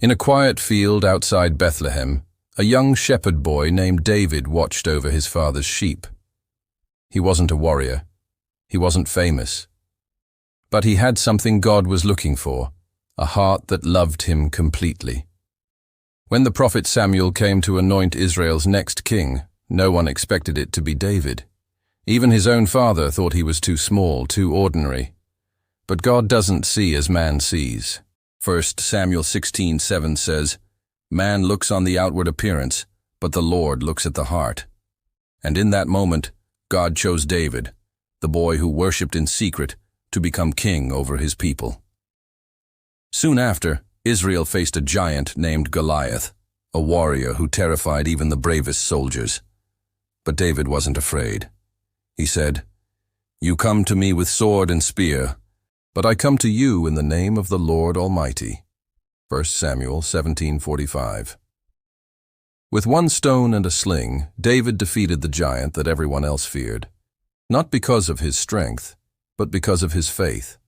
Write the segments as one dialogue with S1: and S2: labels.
S1: In a quiet field outside Bethlehem, a young shepherd boy named David watched over his father's sheep. He wasn't a warrior. He wasn't famous. But he had something God was looking for, a heart that loved him completely. When the prophet Samuel came to anoint Israel's next king, no one expected it to be David. Even his own father thought he was too small, too ordinary. But God doesn't see as man sees. 1 Samuel 16:7 says, "Man looks on the outward appearance, but the Lord looks at the heart." And in that moment, God chose David, the boy who worshipped in secret, to become king over his people. Soon after, Israel faced a giant named Goliath, a warrior who terrified even the bravest soldiers. But David wasn't afraid. He said, "You come to me with sword and spear, but I come to you in the name of the Lord Almighty." 1 Samuel 17:45. With one stone and a sling, David defeated the giant that everyone else feared, not because of his strength, but because of his faith.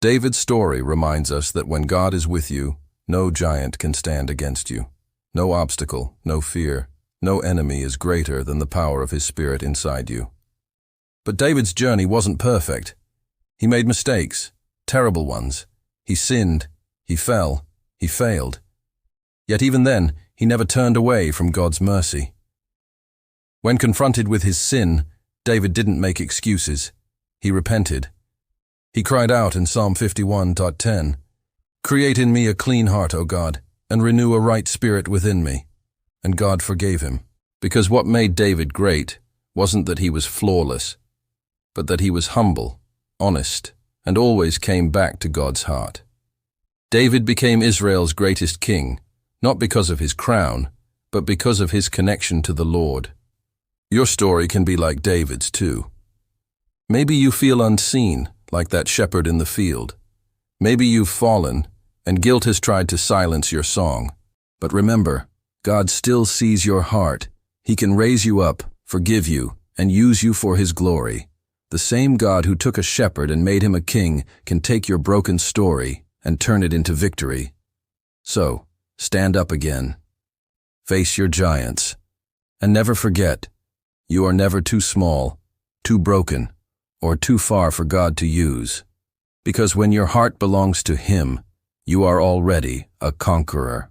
S1: David's story reminds us that when God is with you, no giant can stand against you. No obstacle, no fear, no enemy is greater than the power of his Spirit inside you. But David's journey wasn't perfect. He made mistakes, terrible ones. He sinned, he fell, he failed. Yet even then, he never turned away from God's mercy. When confronted with his sin, David didn't make excuses. He repented. He cried out in Psalm 51:10, "Create in me a clean heart, O God, and renew a right spirit within me." And God forgave him. Because what made David great wasn't that he was flawless, but that he was humble, honest, and always came back to God's heart. David became Israel's greatest king, not because of his crown, but because of his connection to the Lord. Your story can be like David's too. Maybe you feel unseen, like that shepherd in the field. Maybe you've fallen, and guilt has tried to silence your song. But remember, God still sees your heart. He can raise you up, forgive you, and use you for His glory. The same God who took a shepherd and made him a king can take your broken story and turn it into victory. So, stand up again. Face your giants. And never forget, you are never too small, too broken, or too far for God to use. Because when your heart belongs to Him, you are already a conqueror.